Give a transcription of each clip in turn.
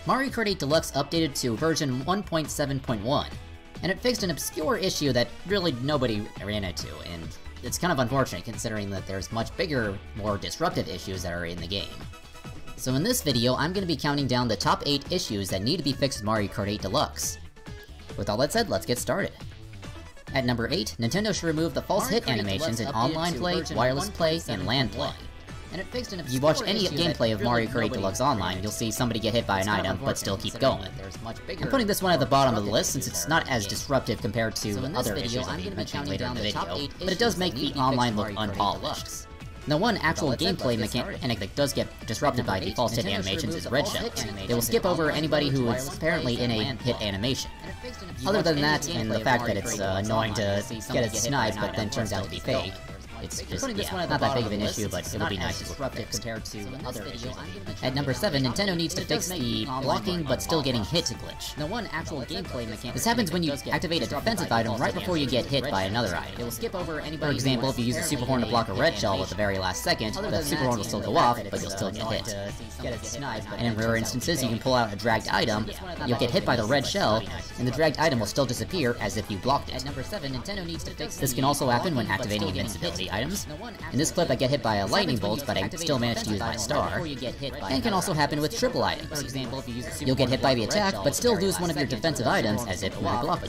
Mario Kart 8 Deluxe updated to version 1.7.1, and it fixed an obscure issue that really nobody ran into, and it's kind of unfortunate considering that there's much bigger, more disruptive issues that are in the game. So in this video, I'm going to be counting down the top 8 issues that need to be fixed with Mario Kart 8 Deluxe. With all that said, let's get started. At number 8, Nintendo should remove the false hit animations in online play, wireless play, and LAN play. If you watch any gameplay of Mario Kart 8 Deluxe Online, you'll see somebody get hit by an item, but still keep going. I'm putting this one at the bottom of the list since it's not as disruptive compared to other issues I'll be mentioning later in the video, but it does make the online look unpolished. The one actual gameplay mechanic that does get disrupted by the false hit animations is red shells. They will skip over anybody who is apparently in a hit animation. Other than that, and the fact that it's annoying to get it sniped but then turns out to be fake, it's just, not that big of an issue, but it'll be nice to get compared to other issues. At number 7, Nintendo needs to fix the blocking but still getting hit glitch. The one actual gameplay mechanic. This happens when you activate a defensive item right before you get hit by another item. It will skip over anybody. For example, if you use a super horn to block a red shell at the very last second, the super horn will still go off, but you'll still get hit. And in rare instances, you can pull out a dragged item, you'll get hit by the red shell, and the dragged item will still disappear as if you blocked it. At number 7, Nintendo needs to fix. This can also happen when activating invincibility items. In this clip I get hit by a lightning bolt, but I still manage to use my star. And can also happen with triple items. You'll get hit by the attack, but still lose one of your defensive items as if you were blocking.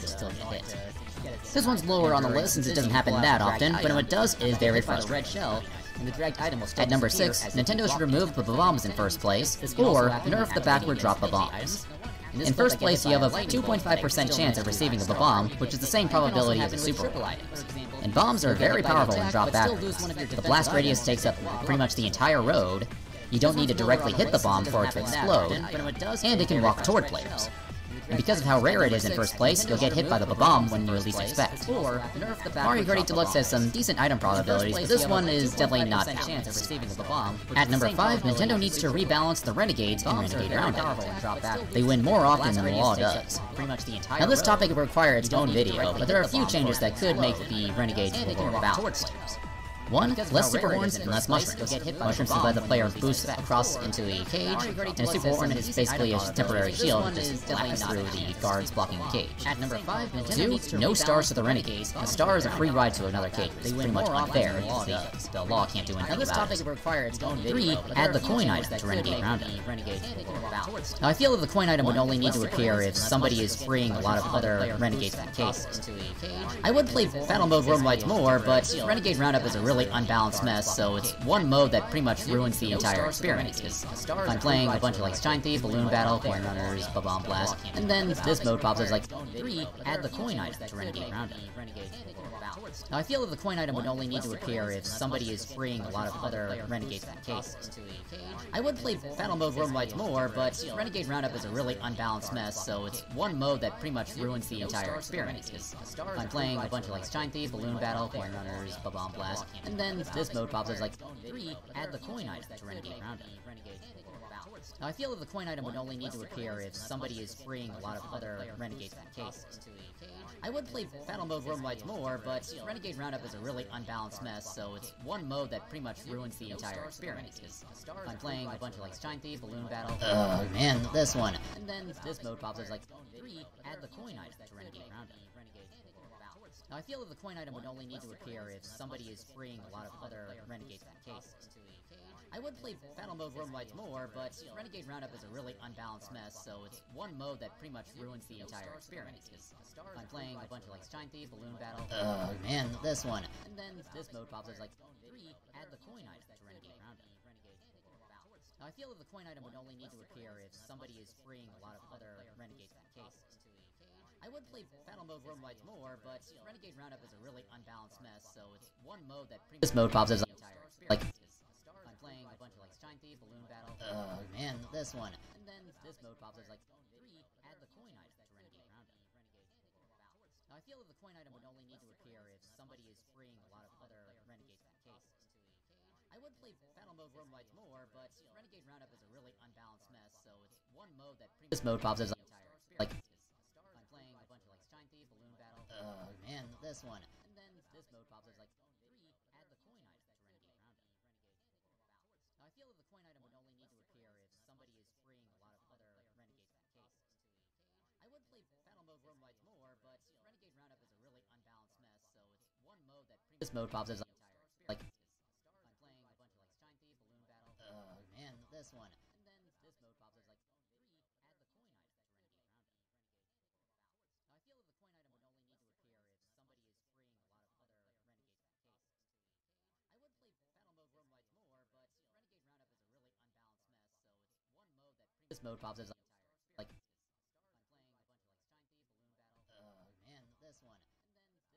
This one's lower on the list since it doesn't happen that often, but when it does, it is very frustrating. At number 6, Nintendo should remove the bombs in first place, or nerf the backward drop of bombs. In first place, you have a 2.5% chance of receiving a bomb, which is the same probability as a super item. And bombs are very powerful when dropped backwards. The blast radius takes up pretty much the entire road, you don't need to directly hit the bomb for it to explode, and it can walk toward players. And because of how rare it is in first place, you'll get hit by the bomb when you least expect. Mario Kart 8 Deluxe has some decent item probabilities, but this one is definitely not balanced. At number 5, Nintendo needs to rebalance the Renegades in Renegade Roundup. They win more often than the law does. Now this topic would require its own video, but there are a few changes that could make the Renegades more balanced. 1. Less super horns and less mushrooms. Mushrooms can let the player boost across into a cage, and a super horn is basically a temporary shield that just blasts through the guards blocking the cage. At number 5, 2. No stars to the Renegades. A star is a free ride to another cage. It's pretty much unfair, because the law can't do anything about it. 3. Add the coin item to Renegade Roundup. Now I feel that the coin item would only need to appear if somebody is freeing a lot of other Renegades from cases. I would play Battle Mode Worldwide more, but Renegade Roundup is a really unbalanced mess, so it's one mode that pretty much ruins the entire experience, because I'm playing a bunch of like Shine Thief, Balloon Battle, Coin Runners, Bomb Blast, and then this mode pops up as like, 3, add the coin item to Renegade Roundup. Now I feel that the coin item would only need to appear if somebody is freeing a lot of other Renegades from cases. I would play Battle Mode Worldwide more, but Renegade Roundup is a really unbalanced mess, so it's one mode that pretty much ruins the entire experience, because I'm playing a bunch of like Shine Thief, Balloon Battle, Coin Runners, Bomb Blast, and then this mode pops up as like, 3, add the coin item to Renegade Roundup. Now I feel that the coin item would only need to appear if somebody is freeing a lot of other Renegades from cases. I would play Battle Mode Worldwide more, but Renegade Roundup is a really unbalanced mess, so it's one mode that pretty much ruins the entire experience, because I'm playing a bunch of like Shine Thief, Balloon Battle, oh man, this one. And then this mode pops up as like, 3, add the coin item to Renegade Roundup. Now I feel that the coin item would only need to appear if somebody is freeing a lot of other Renegades from cases. I would play Battle Mode Worldwide more, but Renegade Roundup is a really unbalanced mess, so it's one mode that pretty much ruins the entire experience, because I'm playing a bunch of like Shine Thief, Balloon Battle, oh man, this one. And then this mode pops up as like, 3, add the coin item to Renegade Roundup. Now I feel that the coin item would only need to appear if somebody is freeing a lot of other Renegades from cases. I would play Battle Mode Worldwide more, but Renegade Roundup is a really unbalanced mess, so it's one mode that pretty much this mode pops up as like, I'm playing a bunch of like Shine Thief, Balloon Battle, oh man, this one. And then this mode pops up as like, 3, add the coin item to Renegade Roundup. Now I feel that the coin item would only need to appear if somebody is freeing a lot of other Renegades from cases. I would play Battle Mode Worldwide more, but Renegade Roundup is a really unbalanced mess, so it's one mode that pretty much this mode pops up as like, I'm playing a bunch of like Shine Thief, Balloon Battle, oh man, this one. And then this mode pops up as like, 3, add the coin item to Renegade Roundup. Now I feel that the coin item would only need to appear if somebody is freeing a lot of other Renegades This mode pops as like oh man, this one. And then this mode pops as like add the coin item to renegade roundup. Now I feel that the coin item would only need to appear if somebody is freeing a lot of other renegades from cases. I would play battle mode worldwide more, but renegade roundup is a really unbalanced mess, so it's one mode that this mode pops as like I'm playing a bunch of like Shine Thief, Balloon Battle. Oh man, this one. And then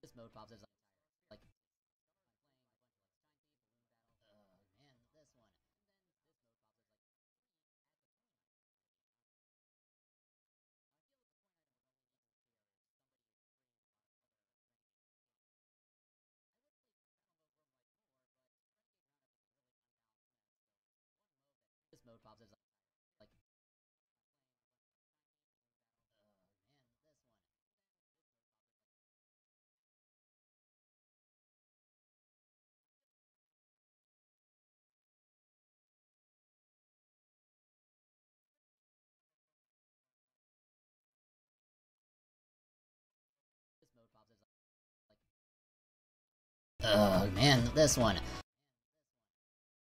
this mode pops as like add the coin item to renegade roundup. Now I feel that the coin item would only need to appear if somebody is freeing a lot of other renegades from cases. I would play battle mode worldwide more, but renegade roundup is a really unbalanced mess, so it's one mode that this mode pops as like I'm playing a bunch of like Shine Thief, Balloon Battle. Oh man, this one. And then this mode pops as like add the coin item to renegade roundup. Now I feel that the coin item would only need to appear if somebody is freeing a lot of other renegades from cases. I would play battle mode worldwide more, but renegade roundup is a really unbalanced mess, so one mode that this mode pops as like I'm playing a bunch of like Shine Thief, Balloon Battle. Oh man, this one. And then this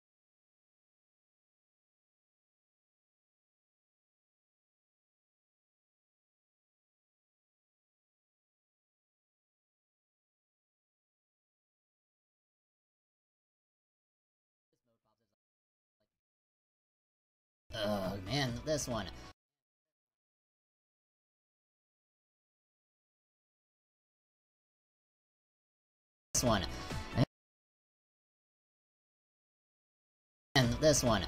mode pops as like this mode pops as like oh man, this one. This mode pops as like oh man, this one. This one. And this one.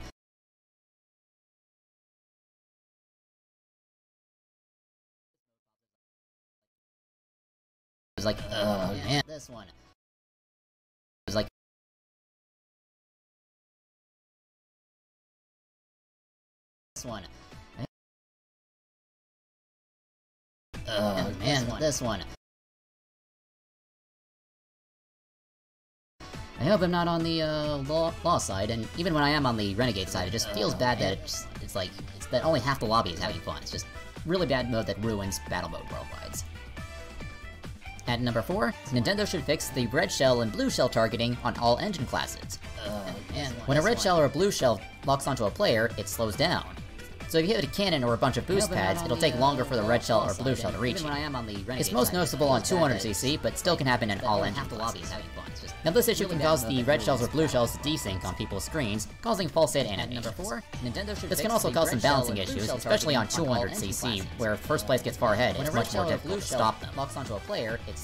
It's like oh man, this one. It's like this one. Oh man, this one. I hope I'm not on the law side, and even when I am on the renegade side, it just feels bad that it's like that only half the lobby is having fun. It's just really bad mode that ruins battle mode worldwides. At number 4, Nintendo should fix the red shell and blue shell targeting on all engine classes. When a red shell or a blue shell locks onto a player, it slows down. So if you hit a cannon or a bunch of boost pads, it'll take longer for the red shell or blue shell to reach you. It's most noticeable on 200cc, but still can happen in all engine classes. Now this issue can cause the red shells or blue shells to desync on people's screens, causing false hit animations. This can also cause some balancing issues, especially on 200cc, where first place gets far ahead, it's much more difficult to stop them.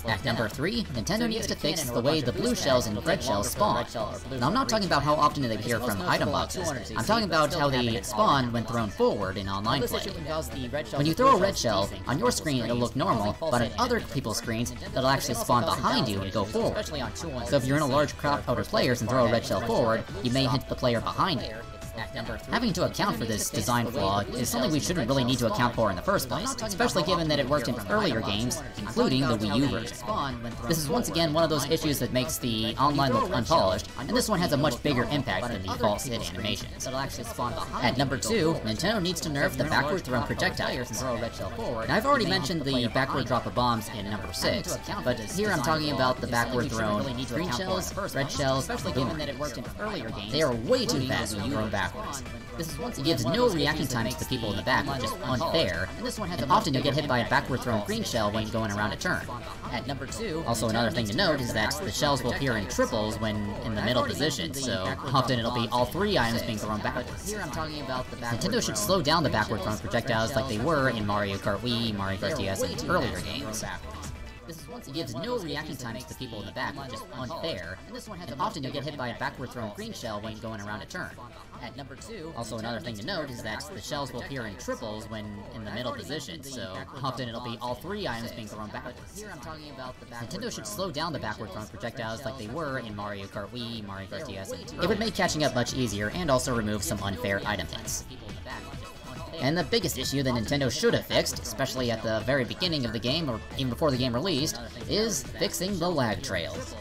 At number 3, Nintendo needs to fix the way the blue shells and red shells spawn. Now I'm not talking about how often they appear from item boxes, I'm talking about how they spawn when thrown forward in online play. When you throw a red shell, on your screen it'll look normal, but on other people's screens, it'll actually spawn behind you and go forward. So if you're in a large crowd of other players and throw a red shell forward, you may hit the player behind you. Having to account for this design flaw is something we shouldn't really need to account for in the first place, especially given that it worked in earlier games, including the Wii U version. This is once again one of those issues that makes the online look unpolished, and this one has a much bigger impact than the false hit animations. At number 2, Nintendo needs to nerf the backward thrown projectiles. Now I've already mentioned the backward drop of bombs in number 6, but here I'm talking about the backward thrown green shells, red shells, given that it worked in earlier games. They are way too fast when thrown backwards. It gives no reaction times to people in the back, which is unfair, and often you'll get hit by a backward thrown green shell when going around a turn. At number 2, also another thing to note is that the shells will appear in triples when in the middle position, so often it'll be all 3 items being thrown backwards. Nintendo should slow down the backward thrown projectiles like they were in Mario Kart Wii, Mario Kart DS, and earlier games. It gives no reaction times to people in the back, which is unfair, and often you'll get hit by a backward thrown green shell when going around a turn. At number 2, also another thing to note is that the shells will appear in triples when in the middle position, so often it'll be all 3 items being thrown backwards. Nintendo should slow down the backward thrown projectiles like they were in Mario Kart Wii, Mario Kart DS, and it would make catching up much easier and also remove some unfair item hits. And the biggest issue that Nintendo should have fixed, especially at the very beginning of the game, or even before the game released, is fixing the lag trails.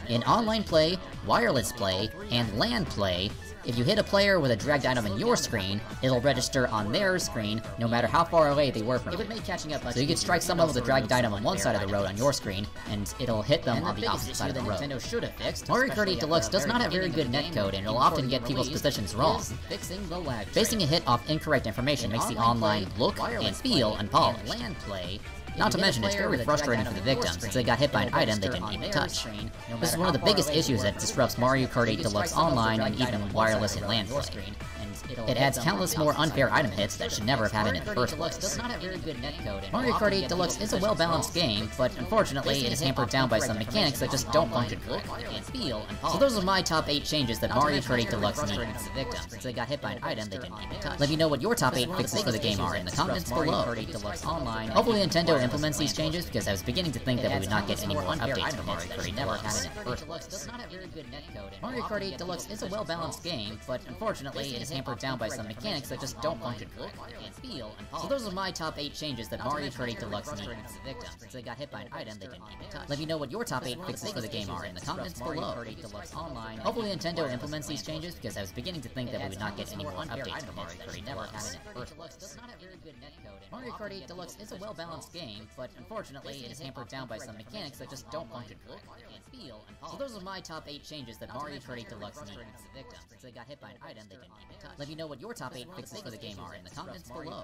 In online play, wireless play, and LAN play, if you hit a player with a dragged item on your screen, it'll register on their screen, no matter how far away they were from it. It would make catching up. So you could strike someone with a dragged item on one side of the road on your screen, and it'll hit them on the opposite side of the road. Nintendo should have fixed. Mario Kart 8 Deluxe does not have very good netcode, and it'll often get people's positions wrong. Facing a hit off incorrect information makes the online look and feel unpolished. Not to mention, it's very frustrating for the victims, since they got hit by an item they didn't even touch. This is one of the biggest issues that disrupts Mario Kart 8 Deluxe Online and even wireless and LAN play. It adds countless more unfair item hits that should never have happened in the first place. Mario Kart 8 Deluxe is a well-balanced game, but unfortunately it is hampered down by some mechanics that just don't function correctly. So those are my top 8 changes that Mario Kart 8 Deluxe needs. Since they got hit by an item they didn't even touch. Let me know what your top 8 fixes for the game are in the comments below. Hopefully Nintendo implements these changes, because I was beginning to think that we would not get any more updates for Mario Kart 8 Deluxe. Mario Kart 8 Deluxe is a well-balanced game, but unfortunately it is hampered down by some mechanics that just don't function correctly. So those are my top 8 changes that Mario Kart 8 Deluxe needs. Since they got hit by an item they didn't even touch. Let me know what your top 8 fixes for the game are in the comments below. Hopefully Nintendo implements these changes, because I was beginning to think that we would not get any more updates for Mario Kart 8 Deluxe. Mario Kart 8 Deluxe is a well-balanced game, but unfortunately it is hampered down by some mechanics that just don't function correctly. So those are my top 8 changes that Mario Kart 8 Deluxe needs. Since they got hit by an item they didn't even touch. Let me know what your top 8 fixes for the game are in the comments below.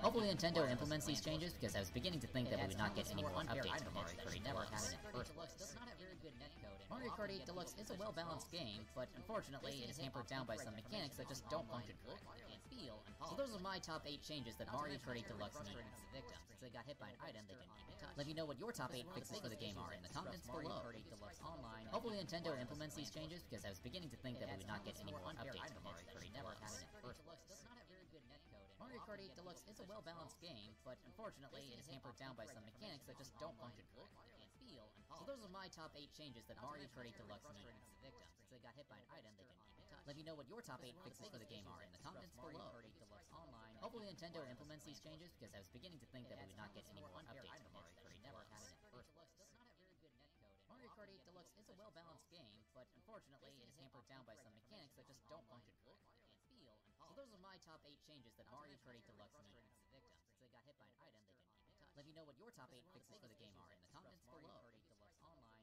Hopefully Nintendo implements these changes, because I was beginning to think that we would not get any more updates for Mario Kart 8 Deluxe. Mario Kart 8 Deluxe is a well-balanced game, but unfortunately it is hampered down by some mechanics that just don't function correctly. So those are my top 8 changes that Mario Kart 8 Deluxe needs. Since they got hit by an item they didn't even touch. Let me know what your top 8 fixes for the game are in the comments below. Hopefully Nintendo implements these changes, because I was beginning to think that we would not get any more updates for Mario Kart 8 Deluxe. Mario Kart 8 Deluxe is a well-balanced game, but unfortunately it is hampered down by some mechanics that just don't function correctly. So those are my top 8 changes that Mario Kart 8 Deluxe needs. Since they got hit by an item they didn't even touch. Let me know what your top 8 fixes for the game are in the comments below. Hopefully Nintendo implements these changes, because I was beginning to think that we would not get any more updates for Mario Kart 8 Deluxe. Mario Kart 8 Deluxe is a well-balanced game, but unfortunately it is hampered down by some mechanics that just don't function correctly. So those are my top 8 changes that Mario Kart 8 Deluxe needs. Since they got hit by an item they didn't even touch. Let me know what your top 8 fixes for the game are in the comments below. Hopefully Nintendo implements these changes, because I was beginning to think that we would not get any more updates for Mario Kart 8 Deluxe. Mario Kart 8 Deluxe is a well-balanced game, but unfortunately it is hampered down by some mechanics that just don't function correctly. So those are my top 8 changes that Mario Kart 8 Deluxe needs. Since they got hit by an item they didn't even touch. Let me know what your top 8 fixes for the game are in the comments below.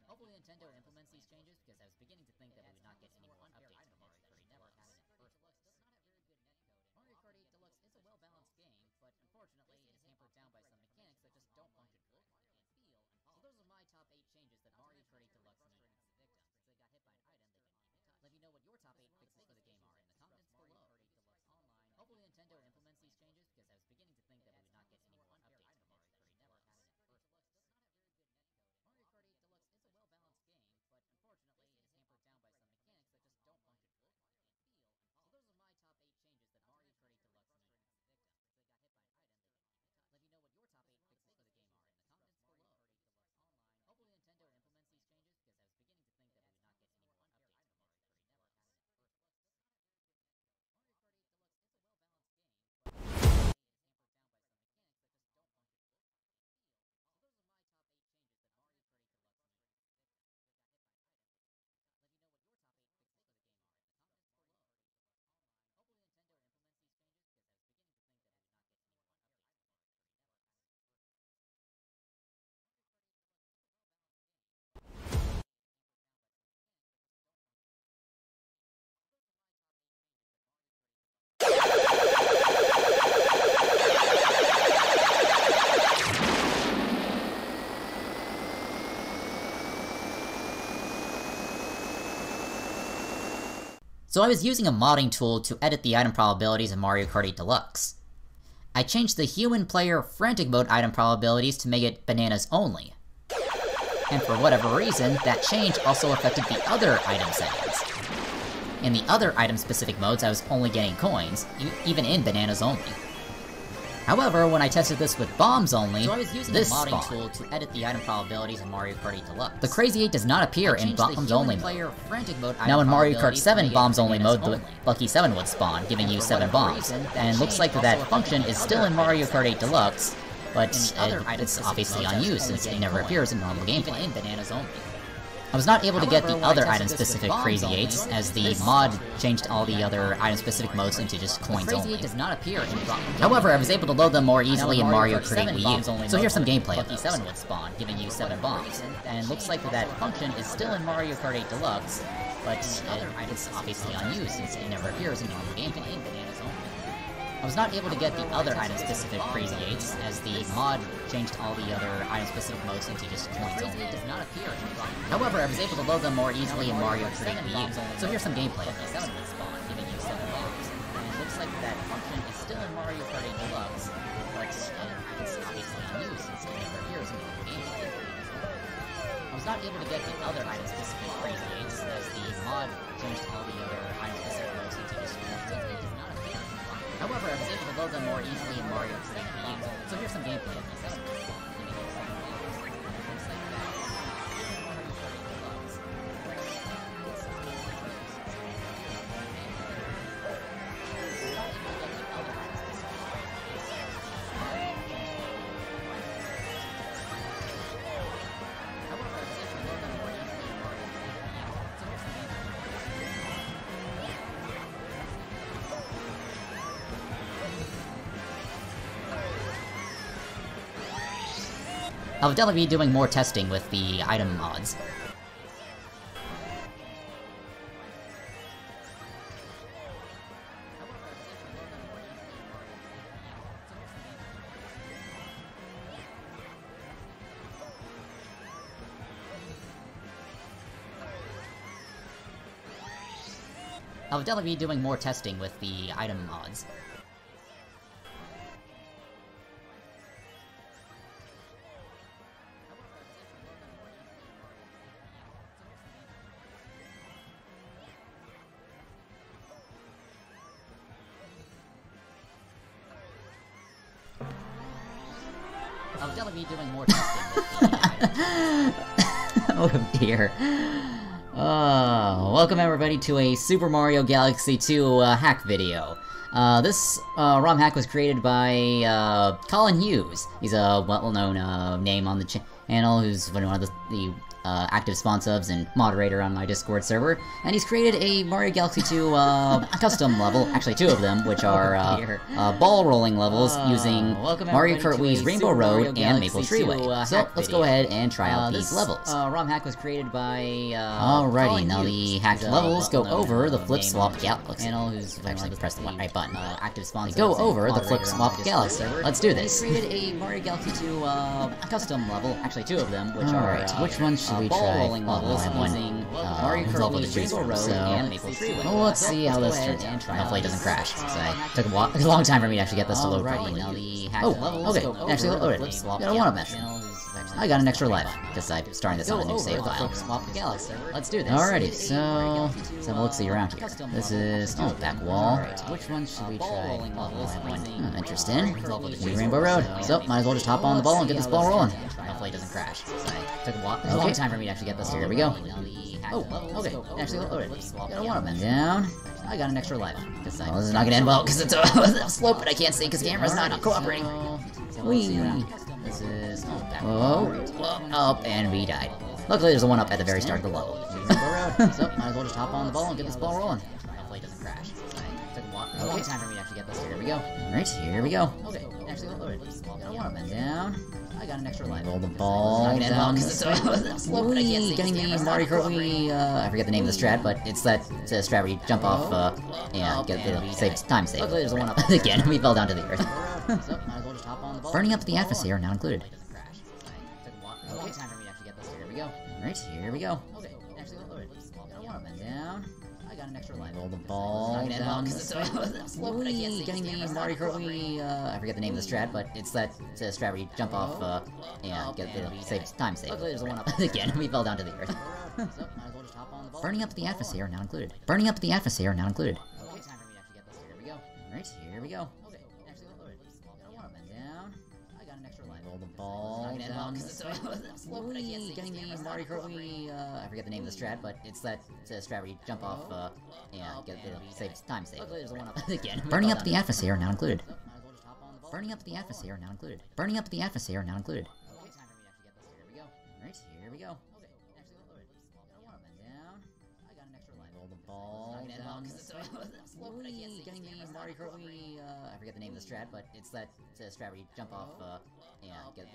Hopefully Nintendo implements these changes, because I was beginning to think that we would not get any more updates for Mario Kart 8 Deluxe. Mario Kart 8 Deluxe is a well-balanced game, but unfortunately it is hampered down by some mechanics that just don't function correctly. So those are my top 8 changes that Mario Kart 8 Deluxe needs. Since they got hit by an item they didn't even touch. Let me know what your top 8 fixes for the game are in the comments below. Hopefully Nintendo implements these changes, because I was beginning to think that we would not get any more updates for Mario Kart 8 Deluxe. So I was using a modding tool to edit the item probabilities in Mario Kart 8 Deluxe. I changed the human player frantic mode item probabilities to make it bananas only. And for whatever reason, that change also affected the other item settings. In the other item specific modes I was only getting coins, even in bananas only. However, when I tested this with bombs only, so I was using this modding tool to edit the item probabilities in Mario Kart 8 Deluxe. The Crazy 8 does not appear in bombs only mode. Now in Mario Kart 7 bombs only mode, the Lucky 7 would spawn, giving you 7 bombs. And it looks like that function is still in Mario Kart 8 Deluxe, but it's obviously unused since it never appears in normal gameplay. I was not able to get the other item-specific Crazy 8s, as the mod changed all the other item-specific modes into just coins only. However, I was able to load them more easily in Mario Kart 8 Wii U. So here's some gameplay of those. Lucky 7 would spawn, giving you 7 bombs. And it looks like that function is still in Mario Kart 8 Deluxe, but it's obviously unused since it never appears in normal gameplay. I was not able to get the other item-specific Crazy 8s, as the mod changed all the other item-specific modes into just coins only. However, I was able to load them more easily in Mario Kart 8 Wii U. So here's some gameplay of those. Giving you 7 bombs. And it looks like that function is still in Mario Kart 8 Deluxe, but it's obviously unused since it never appears in normal gameplay. I was not able to get the other item-specific Crazy 8s, as the mod changed all the other item-specific modes into just coins only. However, I was able to load them more easily in Mario Kart 8 Wii U. So here's some gameplay of those. I'll definitely be doing more testing with the item mods. I'll definitely be doing more testing with the item mods. I'll definitely be doing more testing with the oh dear. Welcome everybody to a Super Mario Galaxy 2 hack video. This ROM hack was created by Colin Hughes. He's a well-known name on the channel, who's one of the active spawn subs and moderator on my Discord server, and he's created a Mario Galaxy 2 custom level, actually 2 of them, which are ball rolling levels using Mario Kart Wii's Rainbow Road and Maple Treeway. So let's go ahead and try out these levels. ROM hack was created by alrighty, now the hacked levels go over the Flip Swap Galaxy. Actually, press the right button. Active spawn go over the Flip Swap Galaxy. Let's do this. Created a Mario Galaxy 2 custom level, actually 2 of them, which are which one should we try? Levels using Mario Kart Wii's Rainbow Road and Maple Treeway. Well, let's see how this turns out. Hopefully it doesn't crash. So took a long time for me to actually get this to load properly. Okay, actually loaded. Got a one-up match. I got an extra life, because I'm starting this on a new save file. Let's do this. Alrighty, so let's have a look-see around here. This is, back wall. Which one should we try? Interesting. New Rainbow Road. So, might as well just hop on the ball and get this ball rolling. Hopefully it doesn't crash. Took a long time for me to actually get this. Here we go. Okay, actually loaded. Got a one-up match. Down. I got an extra life. This is not gonna end well, because it's a slope that I can't see, because the camera's not cooperating. Whee! This is up, and we died. Luckily, there's a one-up at the very start of the level. So, might as well just hop on the ball and get this ball rolling. Hopefully it doesn't crash. Took a long time for me to actually get this. Here we go. Alright, here we go. Okay, actually loaded. Got a one-up and down. I got an extra life. Roll the ball down. Getting the Mario Kart Wii, I forget the name of the strat, but it's that strat where you jump off, get the time save. Luckily, there's a one-up again. We fell down to the earth. So, might as well just hop on the ball. Burning up the atmosphere, not included. Okay, time for me to actually get this. Here we go. Alright, here we go. Okay, actually loaded. Got a one-up and down. I got an extra life. Roll the ball down. Getting the Mario Kart Wii, I forget the name of the strat, but it's that strat where you jump off, get the time save. Luckily, there's a one-up again. We fell down to the earth. So, might as well just hop on the ball. Burning up the atmosphere, not included. Burning up the atmosphere, not included. Okay, time for me to actually get this. Here we go. Alright, here we go. Okay, actually loaded. Got a one-up and ball down the slope, but I can't see getting the Mario Kart Wii, I forget the name of the strat, but it's that strat where you jump off, and get time save. Luckily, there's one up again. Burning up the atmosphere not included. Burning up the atmosphere not included. Burning up the atmosphere not included. Okay, time for me to actually get this. Here we go. Alright, here we go. Okay, actually loaded. Up and down. I got an extra line. Roll the ball down the slope, but I can't see getting the Mario Kart Wii, I forget the name of the strat, but it's that strat where you jump off, and get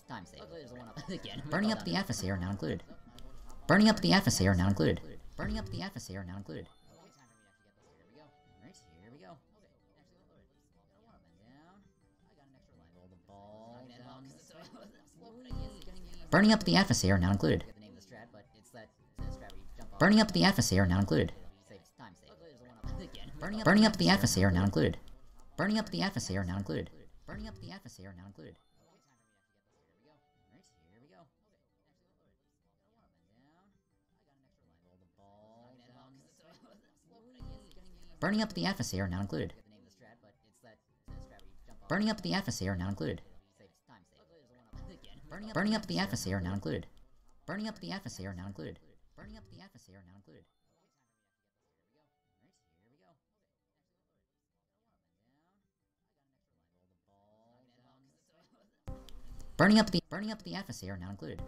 time save. Luckily, there's one up again. Burning up the atmosphere not included. Burning up the atmosphere not included. Burning up the atmosphere not included. Okay, time for me to actually get this. Here we go. Alright, here we go. Okay, actually loaded. Up and down. I got an extra line. Roll the ball down the slope, but I can't see getting the Burning up the atmosphere not included. the name of the strat, but it's that strat where you jump off. Burning up the atmosphere not included. Time save. Luckily, there's one up again. Burning up the atmosphere not included. Burning up the atmosphere not included. Burning up the atmosphere not included. Okay, time for me to actually get this. Here we go. Alright, here we go. Up and down. I got an extra line. Roll the ball down the slope, but I can't see getting the Burning up the atmosphere not included. the name of the strat, but it's that strat where you jump off. Burning up the atmosphere not included. Time save. Luckily, there's one up again. Burning up the atmosphere not included. Burning up the atmosphere not included. Burning up the atmosphere not included. Here we go. Burning up the atmosphere not included. Burning up the atmosphere not included.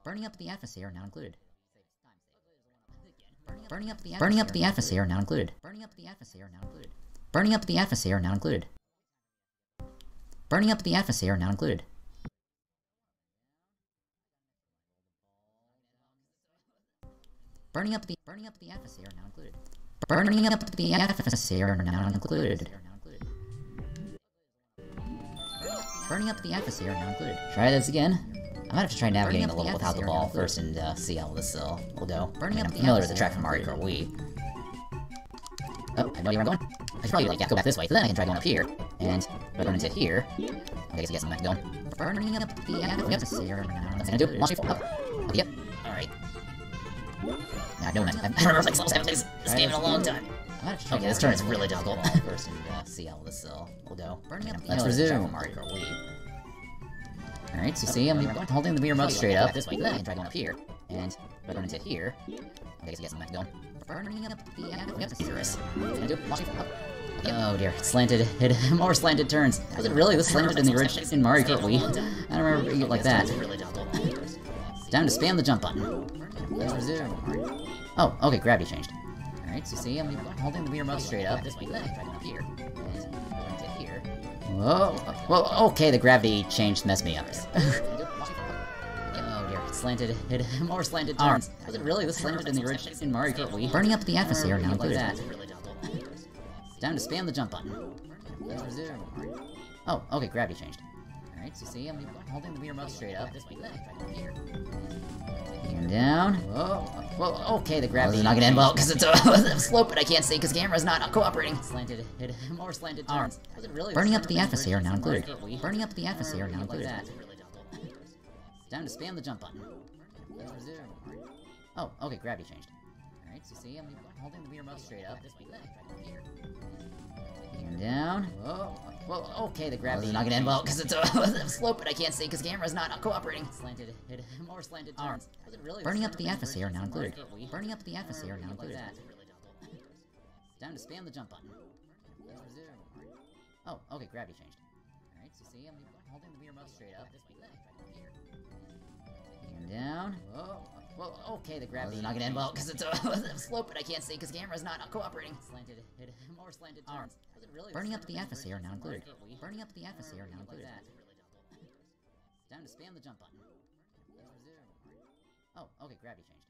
Burning up the atmosphere not included. Burning up the atmosphere not included. Burning up the atmosphere not included. Burning up the atmosphere not included. Burning up the atmosphere not included. Burning up the atmosphere not included. Burning up the atmosphere not included. Try this again. I might have to try navigating a Burning little up the without the atmosphere ball not first and see how this will go. Burning I mean, up I'm the familiar with the atmosphere track from not Mario Kart Wii. Oh, I have no idea where I'm going. I should probably like go back this way, so then I can try going up here. And if I go into here, I guess I get some back going. Burning up the atmosphere not That's gonna do it. Launch me full up. Yep. Alright. Now I have no momentum. I don't remember like levels I haven't played this game in a long time. Okay, this turn is really difficult. First and see how this will go. Let's resume Mario Kart Wii. Alright, so you see, I'm holding the Wii remote straight up this way, then I can try going up here. And if I go into here, I guess I get some back going. Burning up the Yep, atmosphere. furious. What's it gonna do? Launch me full up. Oh dear, it slanted. It more slanted turns. Was it really this slanted in the original in Mario Kart Wii? I don't remember it like that. Time to spam the jump button. Let's resume. Oh, okay, gravity changed. Alright, so you see, I'm holding the Wii remote straight up this way, then I can try going up here. And into here. Whoa, well, okay, the gravity change messed me up. Oh dear, it slanted. It more slanted turns. Was it really this slanted in the original in Mario Kart Wii? Burning up the atmosphere not Like included. that. Time to spam the jump button. Let's resume. Oh, okay, gravity changed. Alright, so you see, I'm holding the Wii remote straight up this way, then I can try going here. And down. Whoa. Well, okay, the gravity is not gonna end well because it's a slope, but I can't see because the camera's not cooperating. Slanted. It more slanted turns. Was it really Burning up the atmosphere not included. Burning Burning up the atmosphere not like included. that. Time to spam the jump button. Let's resume. Oh, okay, gravity changed. Alright, so you see, I'm holding the Wii remote straight up this way, then I can try going here. And down. Whoa. Well, okay, the gravity is not gonna end well because it's a slope, but I can't see because the camera's not cooperating. Slanted. It more slanted turns. Was it really Burning up the atmosphere not included. Burning up the atmosphere not like included. that. Time to spam the jump button. Let's resume. Oh, okay, gravity changed. Alright, so you see, I'm holding the Wii remote straight up this way, then I can try going here. And down. Whoa. Well, okay, the gravity is not gonna end well because it's a slope, but I can't see because the camera's not cooperating. Slanted. It more slanted turns. Was it really Burning up the atmosphere not included. Burning up the atmosphere not like included. that. Time to spam the jump button. Let's resume. Oh, okay, gravity changed.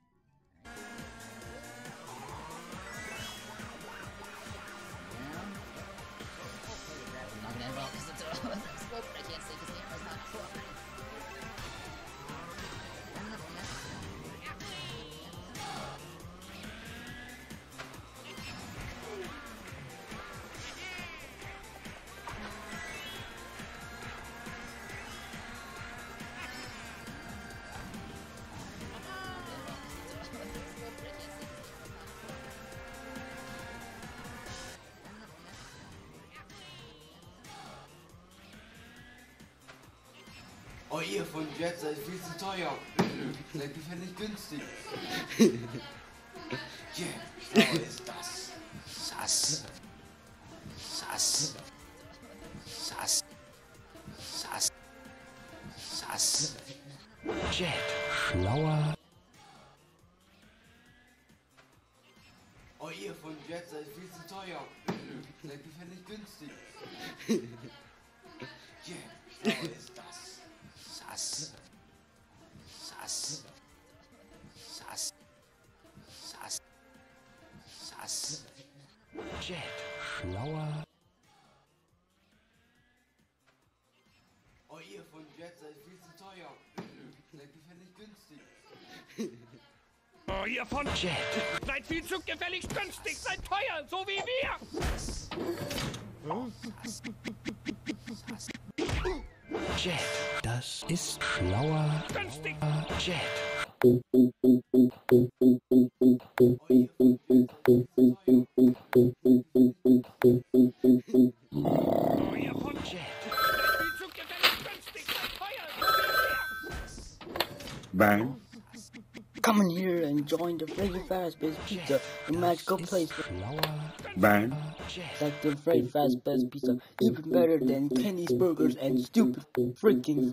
Down. Okay, the gravity is not gonna end well because it's a slope, but I can't see because the camera's not cooperating. Burning up the atmosphere. ihr von Jet seid viel zu teuer. Seid gefällig günstig. Yeah, so ist das. Sass. Sass. Sass. Sass. Sass. Jet. Schlauer. Oh, ihr von Jet seid viel zu teuer. Seid gefällig günstig. Yeah, so ist das. Sass. Sass. Sass. Sass. Sass. Jet. Schlauer. Oh, ihr von Jet seid viel zu teuer. Seid gefällig günstig. Oh, ihr von Jet seid viel zu gefällig günstig, seid teuer, so wie wir. Jet, das ist schlauer. Günstig. Jet. Oh, ihr von Jet seid viel zu gefällig günstig, seid teuer, so wie wir. Bang. Come in here and join the very fast best pizza, a magical place Bang. like the very fast best pizza, even better than Kenny's Burgers and stupid freaking.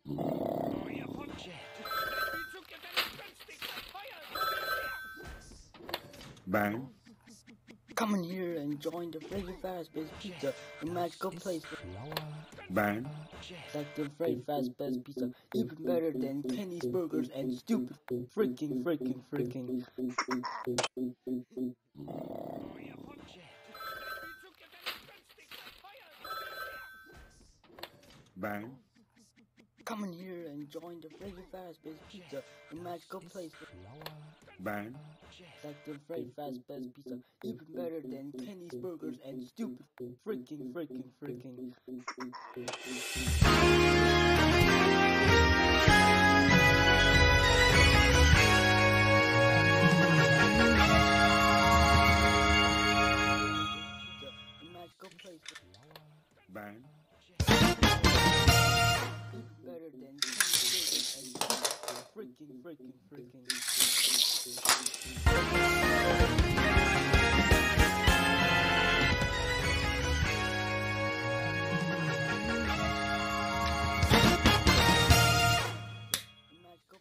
Oh, ihr von Jet seid viel zu gefällig günstig, seid teuer, so wie wir. Bang. Come in here and join the very fast best pizza, a magical place Bang. like the very fast best pizza, even better than Kenny's Burgers and stupid freaking. Oh, ihr von Jet seid viel zu gefällig günstig, seid teuer, so wie wir. Bang. Come in here and join the very fast best pizza, a magical place Bang. like the very fast best pizza, even better than Kenny's Burgers and stupid freaking. A magical place Bang. even better than Kenny's Burgers and freaking. Magical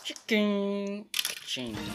Chicken. Chicken.